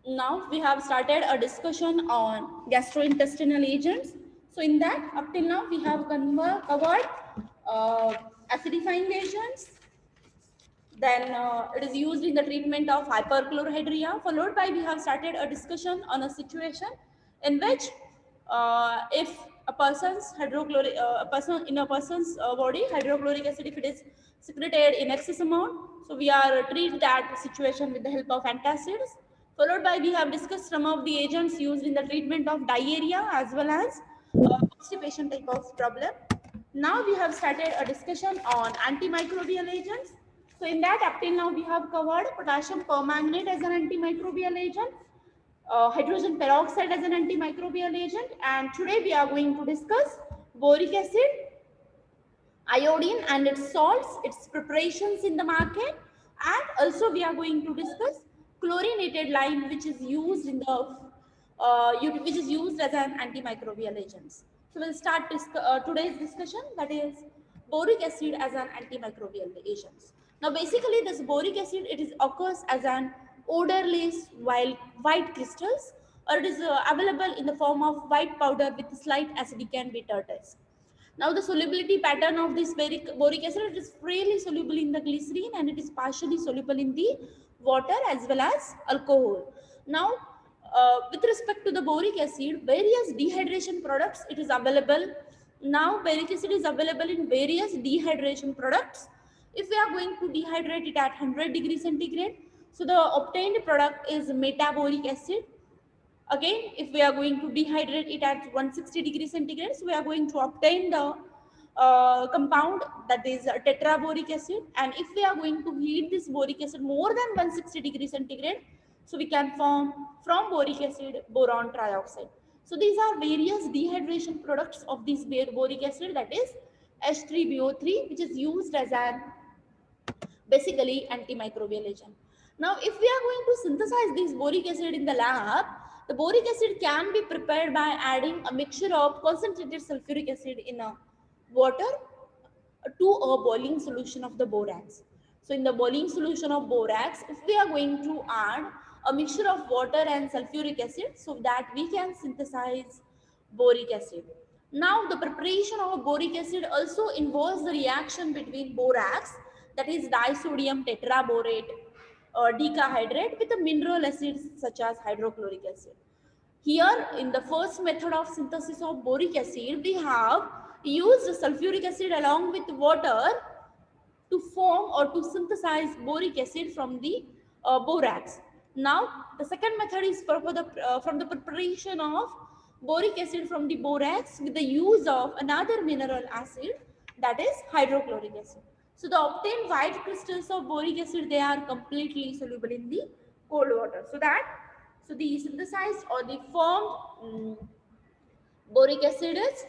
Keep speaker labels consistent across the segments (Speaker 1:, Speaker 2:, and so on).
Speaker 1: Now we have started a discussion on gastrointestinal agents. So in that, up till now, we have covered uh, acidifying agents. Then it is used in the treatment of hyperchlorhydria. Followed by we have started a discussion on a situation in which if a person in a person's body hydrochloric acid, if it is secreted in excess amount, so we are treat that situation with the help of antacids. Followed by we have discussed some of the agents used in the treatment of diarrhea as well as constipation type of problem. Now we have started a discussion on antimicrobial agents. So in that, up till now, we have covered potassium permanganate as an antimicrobial agent, hydrogen peroxide as an antimicrobial agent, and today we are going to discuss boric acid, iodine and its salts, its preparations in the market, and also we are going to discuss chlorinated lime, which is used in the which is used as an antimicrobial agent. So we'll start today's discussion, that is boric acid as an antimicrobial agent. Now basically this boric acid, it is occurs as an odorless white crystals, or it is available in the form of white powder with slight acidic and bitter taste. Now the solubility pattern of this boric acid, it is freely soluble in the glycerine and it is partially soluble in the water as well as alcohol. Now with respect to the boric acid, various dehydration products it is available. Now boric acid is available in various dehydration products. If we are going to dehydrate it at 100 degrees centigrade, so the obtained product is metaboric acid. Again, if we are going to dehydrate it at 160 degrees centigrade, so we are going to obtain the compound, that is tetraboric acid. And if we are going to heat this boric acid more than 160 degrees centigrade, so we can form from boric acid boron trioxide. So these are various dehydration products of this boric acid, that is H3BO3, which is used as an basically antimicrobial agent. Now, if we are going to synthesize this boric acid in the lab, the boric acid can be prepared by adding a mixture of concentrated sulfuric acid in a water to a boiling solution of the borax. So in the boiling solution of borax, if we are going to add a mixture of water and sulfuric acid, so that we can synthesize boric acid. Now the preparation of boric acid also involves the reaction between borax, that is disodium tetraborate decahydrate, with the mineral acids such as hydrochloric acid. Here, in the first method of synthesis of boric acid, we have used sulfuric acid along with water to form or to synthesize boric acid from the borax. Now, the second method is from the preparation of boric acid from the borax with the use of another mineral acid, that is hydrochloric acid. So, the obtained white crystals of boric acid, they are completely soluble in the cold water. So the synthesized or the formed boric acid is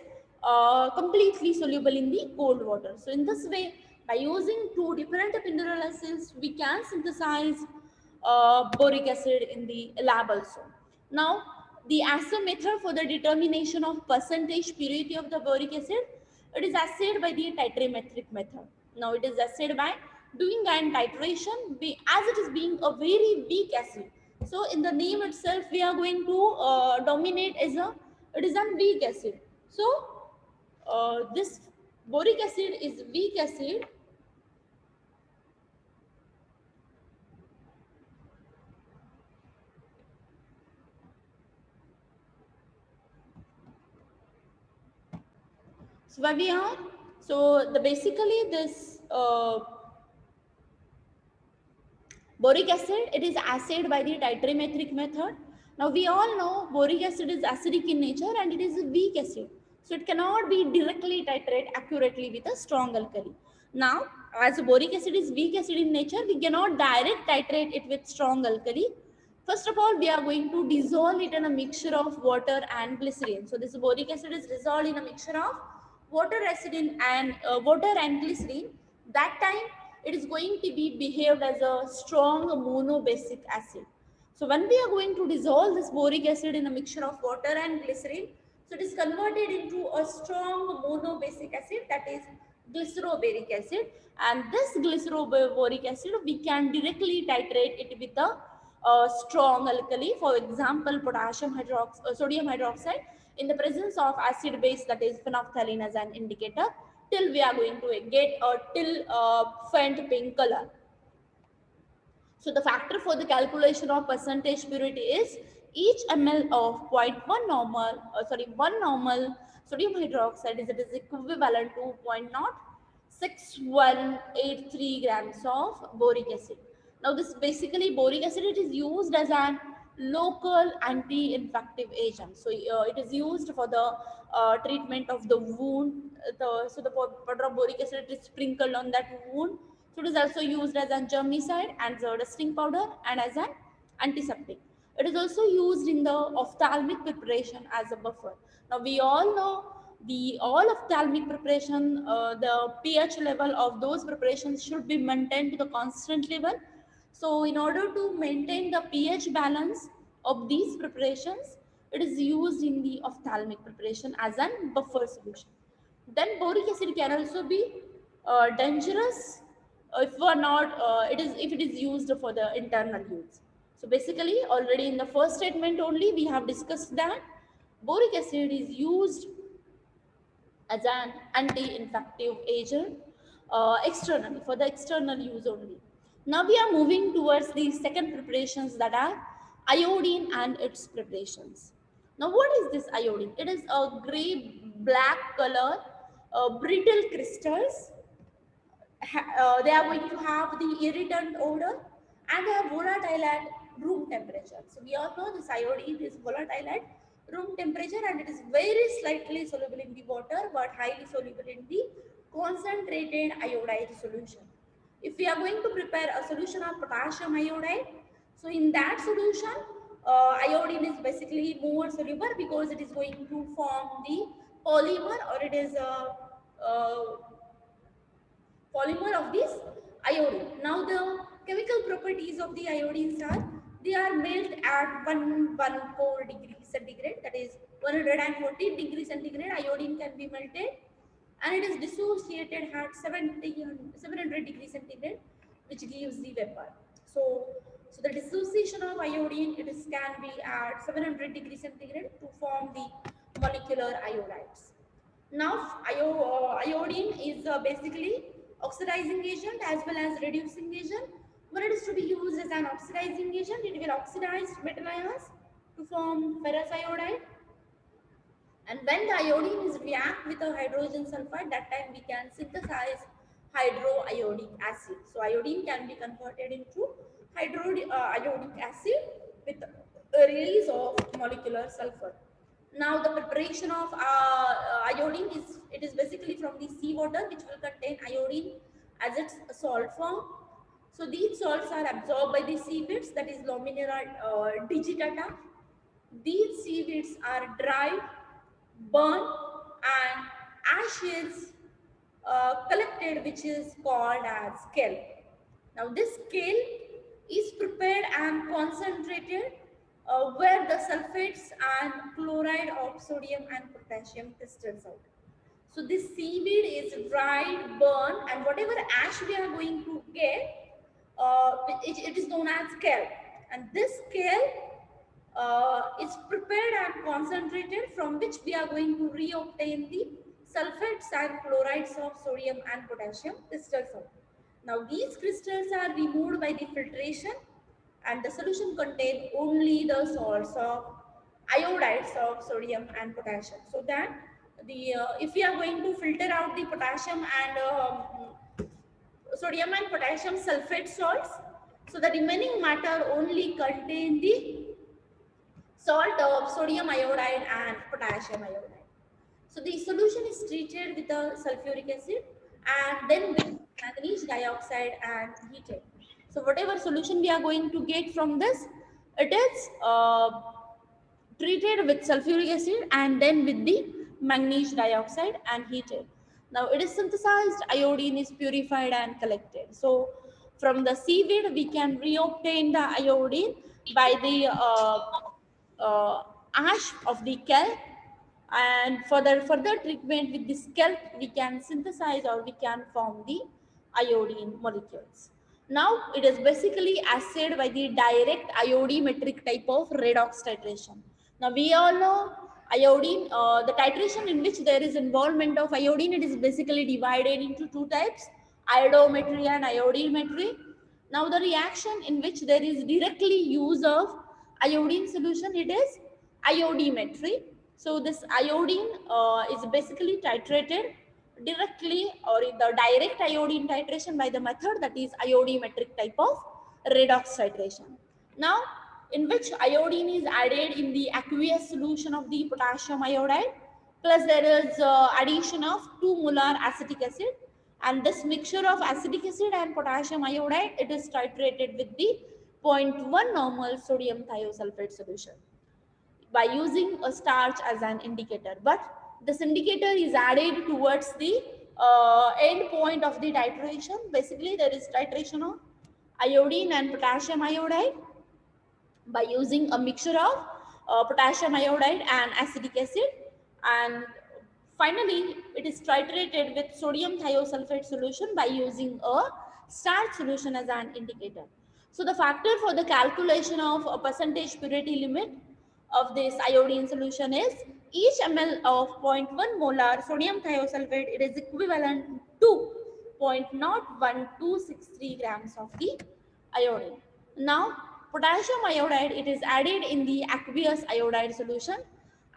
Speaker 1: completely soluble in the cold water. So in this way, by using two different mineral acids, we can synthesize boric acid in the lab also. Now, the assay method for the determination of percentage purity of the boric acid, it is assayed by the titrimetric method. Now, it is assayed by doing an titration as it is being a very weak acid. So in the name itself, we are going to dominate as it is a weak acid. So this boric acid is weak acid. So where we are, so the basically this boric acid, it is assayed by the titrimetric method. Now we all know boric acid is acidic in nature and it is a weak acid. So it cannot be directly titrate accurately with a strong alkali. Now, as boric acid is weak acid in nature, we cannot direct titrate it with strong alkali. First of all, we are going to dissolve it in a mixture of water and glycerin. So this boric acid is dissolved in a mixture of water and glycerin. That time it is going to be behaved as a strong monobasic acid. So when we are going to dissolve this boric acid in a mixture of water and glycerin, so it is converted into a strong monobasic acid, that is glycerobaric acid. And this glycerobaric acid, we can directly titrate it with a strong alkali, for example, sodium hydroxide, in the presence of acid base, that is phenolphthalein as an indicator, till we are going to get a faint pink color. So the factor for the calculation of percentage purity is each ml of 1 normal sodium hydroxide is equivalent to 0.06183 grams of boric acid. Now this basically boric acid, it is used as an local anti-infective agent. So it is used for the treatment of the wound. So the powder of boric acid is sprinkled on that wound. So it is also used as a germicide and the dusting powder and as an antiseptic. It is also used in the ophthalmic preparation as a buffer. Now we all know the all ophthalmic preparation, the pH level of those preparations should be maintained to the constant level. So in order to maintain the pH balance of these preparations, it is used in the ophthalmic preparation as a buffer solution. Then boric acid can also be dangerous if we are not if it is used for the internal use. So basically already in the first statement only we have discussed that boric acid is used as an anti-infective agent externally, for the external use only. Now we are moving towards the second preparations, that are iodine and its preparations. Now what is this iodine? It is a gray black color brittle crystals. They are going to have the irritant odor and they are volatile at room temperature. So we all know this iodine is volatile at room temperature and it is very slightly soluble in the water but highly soluble in the concentrated iodide solution. If we are going to prepare a solution of potassium iodide, so in that solution, iodine is basically more soluble because it is going to form the polymer, or it is a polymer of this iodine. Now the chemical properties of the iodines are, they are melt at 114 degrees centigrade, that is 114 degrees centigrade. Iodine can be melted and it is dissociated at 700 degrees centigrade, which gives the vapor. So the dissociation of iodine, can be at 700 degrees centigrade to form the molecular iodides. Now, iodine is basically oxidizing agent as well as reducing agent. When it is to be used as an oxidizing agent, it will oxidize metal ions to form ferrous iodide. And when the iodine is react with a hydrogen sulfide, that time we can synthesize hydroiodic acid. So iodine can be converted into iodic acid with a release of molecular sulfur. Now the preparation of iodine is basically from the seawater, which will contain iodine as its salt form. So these salts are absorbed by the seaweeds, that is Lominera digitata. These seaweeds are dried, burned, and ashes collected, which is called as scale. Now this scale is prepared and concentrated where the sulfates and chloride of sodium and potassium crystals out. So this seaweed is dried, burned, and whatever ash we are going to get, it is known as scale. And this scale is prepared and concentrated, from which we are going to reobtain the sulfates and chlorides of sodium and potassium crystals out. Now these crystals are removed by the filtration and the solution contains only the salts of iodides of sodium and potassium. So that the if we are going to filter out the potassium and sodium and potassium sulfate salts, so the remaining matter only contain the salt of sodium iodide and potassium iodide. So the solution is treated with a sulfuric acid and then with manganese dioxide and heated. So whatever solution we are going to get from this, it is treated with sulfuric acid and then with the manganese dioxide and heated. Now it is synthesized, iodine is purified and collected. So from the seaweed we can reobtain the iodine by the ash of the kelp, and for the further treatment with this kelp we can synthesize or we can form the iodine molecules. Now it is basically assayed by the direct iodometric type of redox titration. Now we all know iodine, the titration in which there is involvement of iodine, it is basically divided into two types, iodometry and iodimetry. Now the reaction in which there is directly use of iodine solution, it is iodimetry. So this iodine is basically titrated directly or in the direct iodine titration by the method that is iodimetric type of redox titration. Now, in which iodine is added in the aqueous solution of the potassium iodide, plus there is addition of 2 molar acetic acid, and this mixture of acetic acid and potassium iodide, it is titrated with the 0.1 normal sodium thiosulfate solution by using a starch as an indicator. But this indicator is added towards the end point of the titration. Basically, there is titration of iodine and potassium iodide by using a mixture of potassium iodide and acetic acid, and finally it is titrated with sodium thiosulfate solution by using a starch solution as an indicator. So the factor for the calculation of a percentage purity limit of this iodine solution is each ml of 0.1 molar sodium thiosulfate, it is equivalent to 0.01263 grams of the iodine. Now, potassium iodide, it is added in the aqueous iodide solution.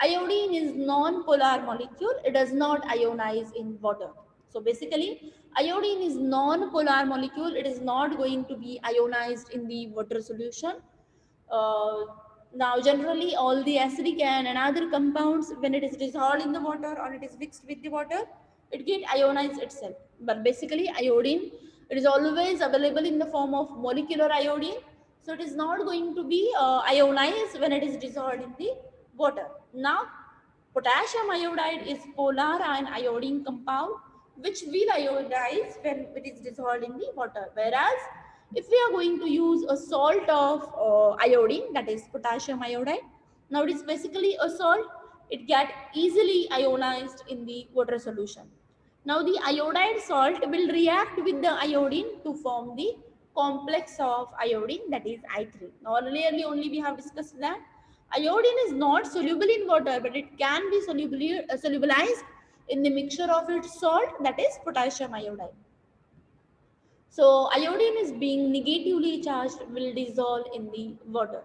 Speaker 1: Iodine is non-polar molecule. It does not ionize in water. So basically, iodine is non-polar molecule. It is not going to be ionized in the water solution. Uh, Now, generally, all the acidic and other compounds, when it is dissolved in the water or it is mixed with the water, it get ionized itself. But basically, iodine, it is always available in the form of molecular iodine. So it is not going to be ionized when it is dissolved in the water. Now, potassium iodide is polar and iodine compound, which will ionize when it is dissolved in the water. Whereas, if we are going to use a salt of iodine, that is potassium iodide, now it is basically a salt, it get easily ionized in the water solution. Now the iodide salt will react with the iodine to form the complex of iodine, that is I3. Now earlier only we have discussed that iodine is not soluble in water, but it can be solubilized in the mixture of its salt, that is potassium iodide. So iodine is being negatively charged will dissolve in the water.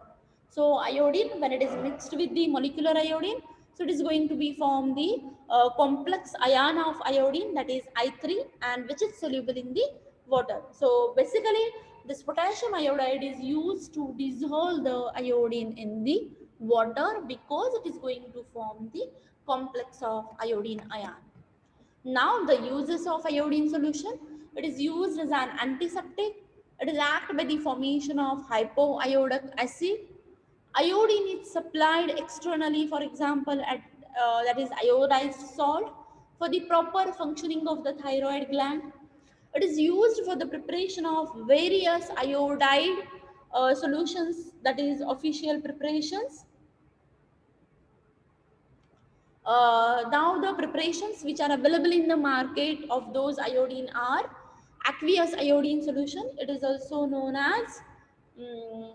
Speaker 1: So iodine, when it is mixed with the molecular iodine, so it is going to be form the complex ion of iodine, that is I3, and which is soluble in the water. So basically, this potassium iodide is used to dissolve the iodine in the water because it is going to form the complex of iodine ion. Now the uses of iodine solution, it is used as an antiseptic. It is acted by the formation of hypoiodic acid. Iodine is supplied externally, for example, at that is iodized salt for the proper functioning of the thyroid gland. It is used for the preparation of various iodide solutions, that is official preparations. Now the preparations which are available in the market of those iodine are aqueous iodine solution. It is also known as um,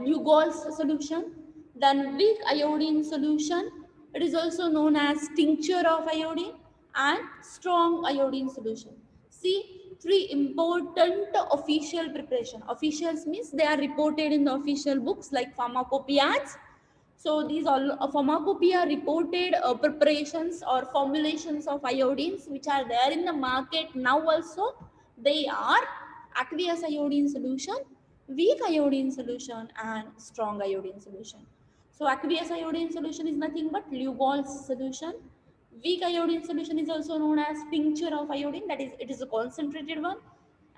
Speaker 1: Lugol's solution. Then weak iodine solution. It is also known as tincture of iodine and strong iodine solution. See, three important official preparation. Officials means they are reported in the official books like pharmacopoeias. So these all pharmacopoeia reported preparations or formulations of iodines which are there in the market now also. They are aqueous iodine solution, weak iodine solution, and strong iodine solution. So aqueous iodine solution is nothing but Lugol's solution. Weak iodine solution is also known as tincture of iodine, that is, it is a concentrated one,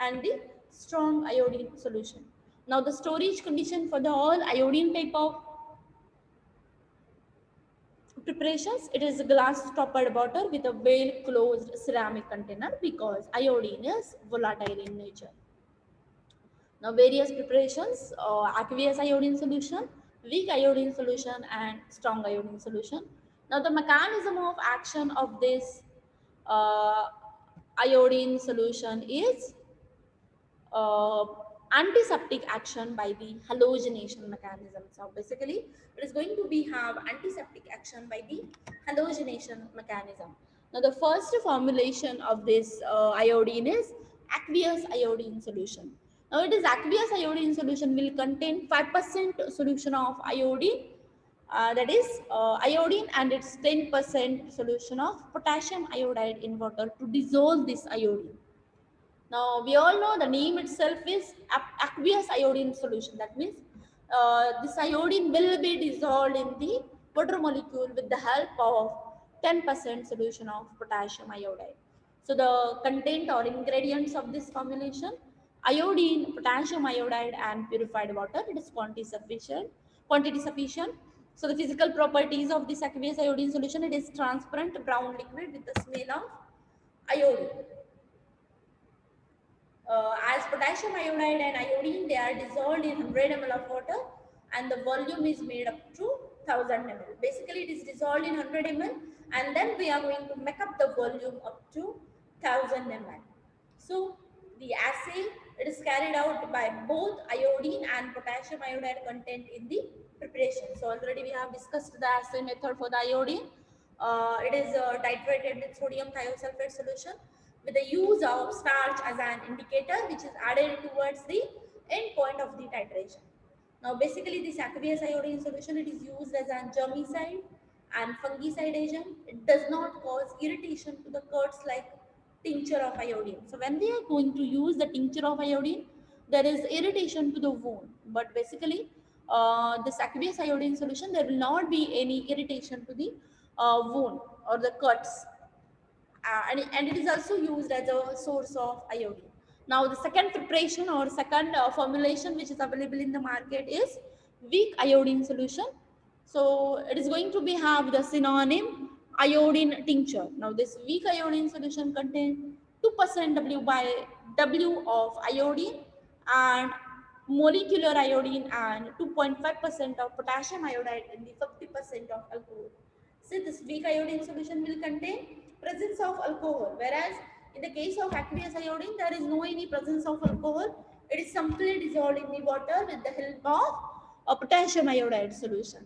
Speaker 1: and the strong iodine solution. Now the storage condition for the all iodine type of preparations, it is a glass toppered bottle with a well closed ceramic container because iodine is volatile in nature. Now various preparations, aqueous iodine solution, weak iodine solution, and strong iodine solution. Now the mechanism of action of this uh, iodine solution is uh, antiseptic action by the halogenation mechanism. So basically, it is going to be have antiseptic action by the halogenation mechanism. Now, the first formulation of this iodine is aqueous iodine solution. Now, it is aqueous iodine solution will contain 5% solution of iodine, that is iodine, and its 10% solution of potassium iodide in water to dissolve this iodine. Now, we all know the name itself is aqueous iodine solution. That means this iodine will be dissolved in the water molecule with the help of 10% solution of potassium iodide. So, the content or ingredients of this formulation: iodine, potassium iodide, and purified water. It is quantity sufficient. Quantity sufficient. So, the physical properties of this aqueous iodine solution: it is transparent brown liquid with the smell of iodine. As potassium iodide and iodine, they are dissolved in 100 ml of water, and the volume is made up to 1000 ml. Basically, it is dissolved in 100 ml, and then we are going to make up the volume up to 1000 ml. So, the assay, it is carried out by both iodine and potassium iodide content in the preparation. So, already we have discussed the assay method for the iodine. It is titrated with sodium thiosulfate solution with the use of starch as an indicator, which is added towards the end point of the titration. Now, basically, this aqueous iodine solution, it is used as an germicide and fungicide agent. It does not cause irritation to the cuts like tincture of iodine. So, when we are going to use the tincture of iodine, there is irritation to the wound. But basically, this aqueous iodine solution, there will not be any irritation to the wound or the cuts, and it is also used as a source of iodine. Now, the second preparation or second formulation which is available in the market is weak iodine solution. So, it is going to be have the synonym iodine tincture. Now, this weak iodine solution contains 2% W by W of iodine and molecular iodine and 2.5% of potassium iodide in the 50% of alcohol. See, this weak iodine solution will contain presence of alcohol, whereas in the case of aqueous iodine, there is no any presence of alcohol. It is simply dissolved in the water with the help of a potassium iodide solution.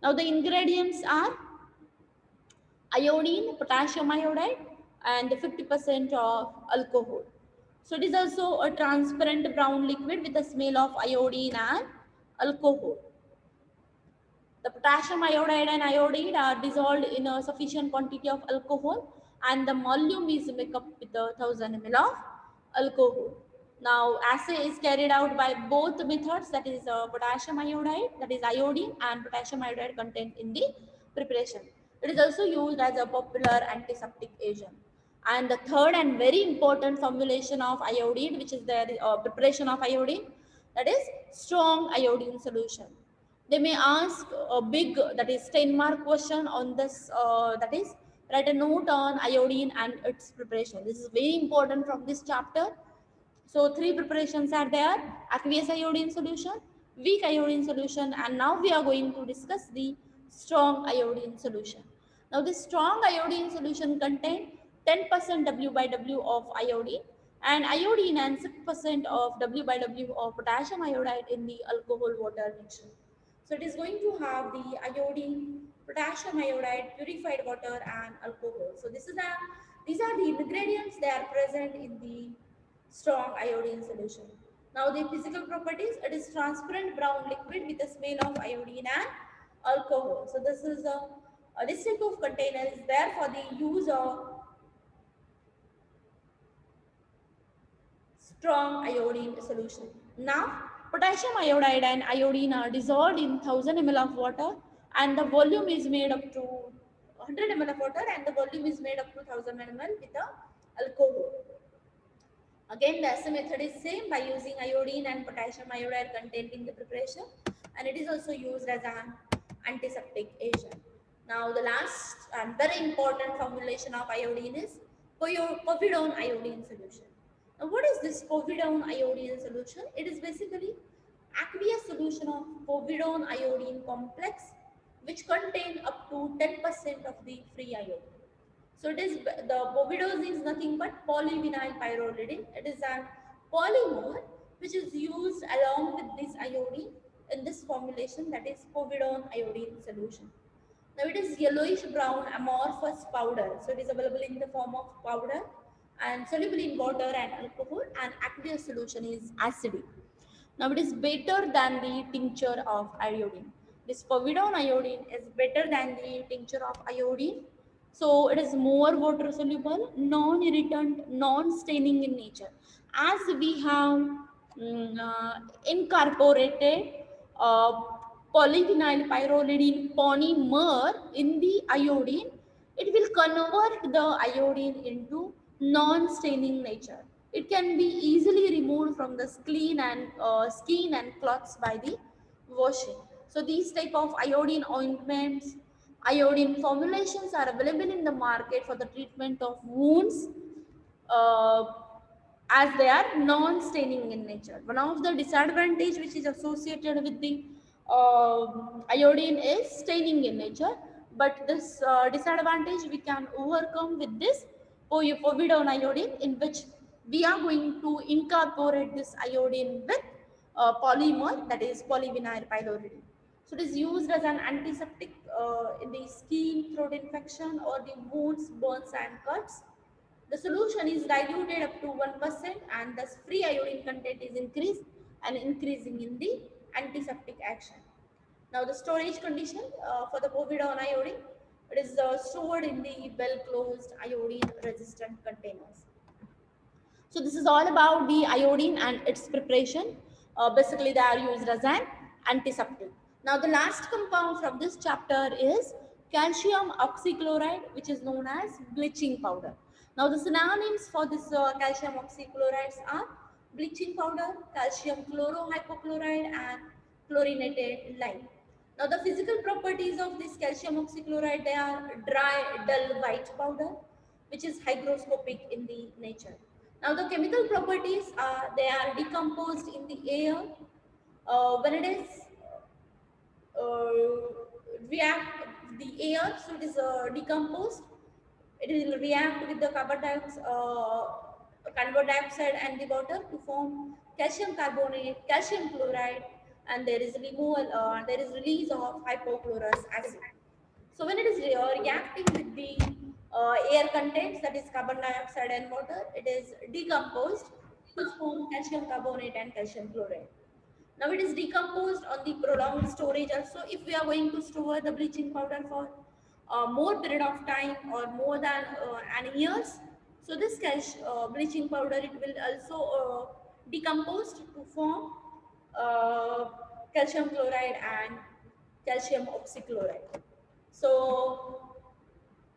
Speaker 1: Now, the ingredients are iodine, potassium iodide, and 50% of alcohol. So, it is also a transparent brown liquid with the smell of iodine and alcohol. The potassium iodide and iodide are dissolved in a sufficient quantity of alcohol, and the volume is made up with 1000 ml of alcohol. Now, assay is carried out by both methods, that is potassium iodide, that is iodine, and potassium iodide content in the preparation. It is also used as a popular antiseptic agent. And the third and very important formulation of iodine, which is the preparation of iodine, that is strong iodine solution. They may ask a big, that is 10-mark question on this, that is write a note on iodine and its preparation. This is very important from this chapter. So three preparations are there: aqueous iodine solution, weak iodine solution, and now we are going to discuss the strong iodine solution. Now this strong iodine solution contains 10% W by W of iodine and iodine and 6% of W by W of potassium iodide in the alcohol water mixture. So it is going to have the iodine, potassium iodide, purified water, and alcohol. So these are the ingredients they are present in the strong iodine solution. Now the physical properties: it is transparent brown liquid with the smell of iodine and alcohol. So this is a distinct of container is there for the use of strong iodine solution. Now, potassium iodide and iodine are dissolved in 1000 ml of water, and the volume is made up to 100 ml of water, and the volume is made up to 1000 ml with the alcohol. Again, the assay method is same by using iodine and potassium iodide content in the preparation, and it is also used as an antiseptic agent. Now, the last and very important formulation of iodine is povidone iodine solution. Now, what is this povidone iodine solution? It is basically aqueous solution of povidone iodine complex, which contain up to 10% of the free iodine. So it is the povidone is nothing but polyvinyl pyrrolidine. It is an polymer which is used along with this iodine in this formulation, that is povidone iodine solution. Now it is yellowish brown amorphous powder. So it is available in the form of powder and soluble in water and alcohol, and aqueous solution is acidic. Now it is better than the tincture of iodine. This povidone iodine is better than the tincture of iodine. So it is more water soluble, non-irritant, non-staining in nature. As we have incorporated uh, polyvinyl pyrrolidine polymer in the iodine, it will convert the iodine into non-staining nature. It can be easily removed from the skin and cloths by the washing. So these type of iodine ointments, iodine formulations are available in the market for the treatment of wounds, uh, as they are non-staining in nature. One of the disadvantage which is associated with the iodine is staining in nature, but this disadvantage we can overcome with this povidone iodine, in which we are going to incorporate this iodine with polymer, that is polyvinyl pyrrolidine. So it is used as an antiseptic in the skin, throat infection, or the wounds, burns, and cuts. The solution is diluted up to 1%, and thus free iodine content is increased and increasing in the antiseptic action. Now the storage condition for the povidone iodine, it is stored in the well closed iodine resistant containers. So this is all about the iodine and its preparation. Basically they are used as an antiseptic. Now the last compound from this chapter is calcium oxychloride, which is known as bleaching powder. Now the synonyms for this calcium oxychlorides are bleaching powder, calcium chlorohypochloride, and chlorinated lime. Now the physical properties of this calcium oxychloride, they are dry, dull white powder, which is hygroscopic in the nature. Now the chemical properties are, they are decomposed in the air. When it is react the air, so it is decomposed. It will react with the carbon dioxide and the water to form calcium carbonate, calcium chloride, and there is removal, there is release of hypochlorous acid. So when it is reacting with the air contents, that is carbon dioxide and water, it is decomposed to form calcium carbonate and calcium chloride. Now it is decomposed on the prolonged storage also. If we are going to store the bleaching powder for more period of time or more than an years, so this bleaching powder, it will also decomposed to form uh, calcium chloride and calcium oxychloride. So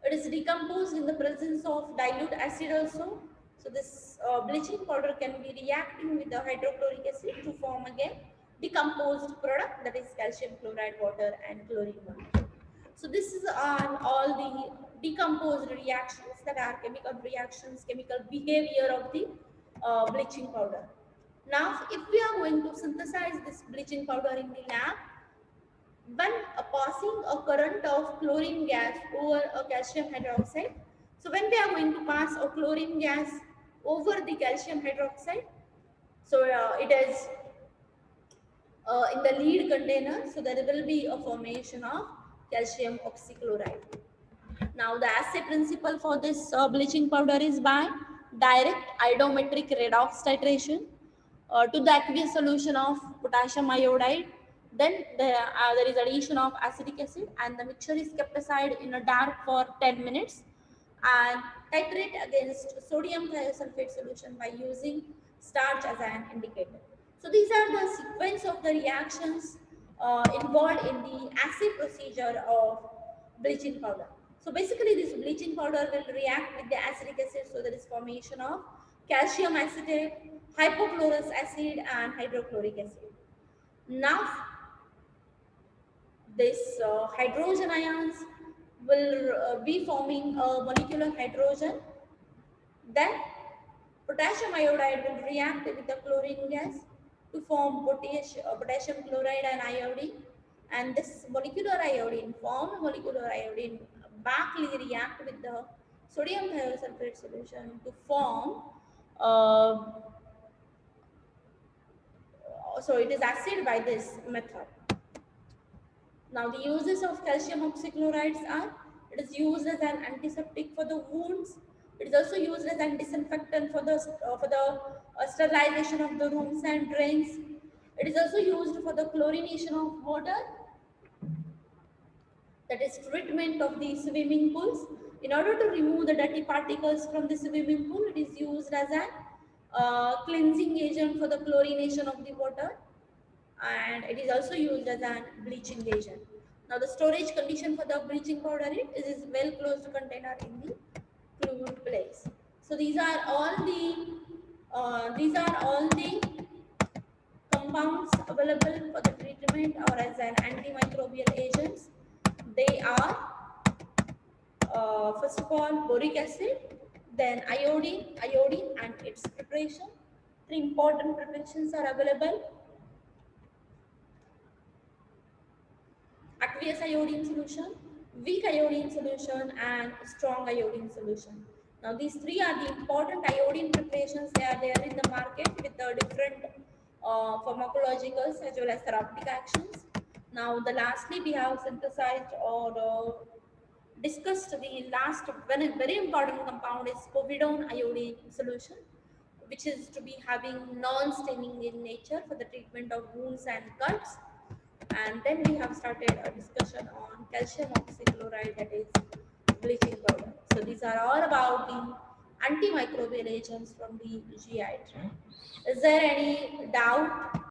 Speaker 1: it is decomposed in the presence of dilute acid also. So this bleaching powder can be reacting with the hydrochloric acid to form again decomposed product, that is calcium chloride, water, and chlorine molecule. So this is on all the decomposed reactions, that are chemical reactions, chemical behavior of the bleaching powder. Now if we are going to synthesize this bleaching powder in the lab, when passing a current of chlorine gas over a calcium hydroxide. So when we are going to pass a chlorine gas over the calcium hydroxide, so it is in the lead container, so there will be a formation of calcium oxychloride. Now the assay principle for this bleaching powder is by direct iodometric redox titration to the aqueous solution of potassium iodide. Then there is addition of acetic acid, and the mixture is kept aside in a dark for 10 minutes and titrate against sodium thiosulfate solution by using starch as an indicator. So these are the sequence of the reactions involved in the assay procedure of bleaching powder. So basically this bleaching powder will react with the acetic acid, so there is formation of calcium acetate, hypochlorous acid, and hydrochloric acid. Now this hydrogen ions will be forming a molecular hydrogen. Then potassium iodide will react with the chlorine gas to form potassium chloride and iodine, and this molecular iodine, formed molecular iodine, backly react with the sodium thiosulfate solution to form uh, so it is acid by this method. Now the uses of calcium oxychlorides are, it is used as an antiseptic for the wounds. It is also used as an disinfectant for the sterilization of the rooms and drains. It is also used for the chlorination of water, that is treatment of the swimming pools. In order to remove the dirty particles from the swimming pool, it is used as an cleansing agent for the chlorination of the water, and it is also used as an bleaching agent. Now the storage condition for the bleaching powder, it is well closed container in the fluid place. So these are all the compounds available for the treatment or as an antimicrobial agents. They are first of all boric acid, then iodine and its preparation. Three important preparations are available: aqueous iodine solution, weak iodine solution, and strong iodine solution. Now these three are the important iodine preparations. They are there in the market with the different pharmacologicals as well as therapeutic actions. Now the lastly we have synthesized or discussed the last very important compound is povidone iodine solution, which is to be having non-staining in nature for the treatment of wounds and cuts. And then we have started a discussion on calcium oxychloride, that is bleaching powder. So these are all about the antimicrobial agents from the GI tract. Is there any doubt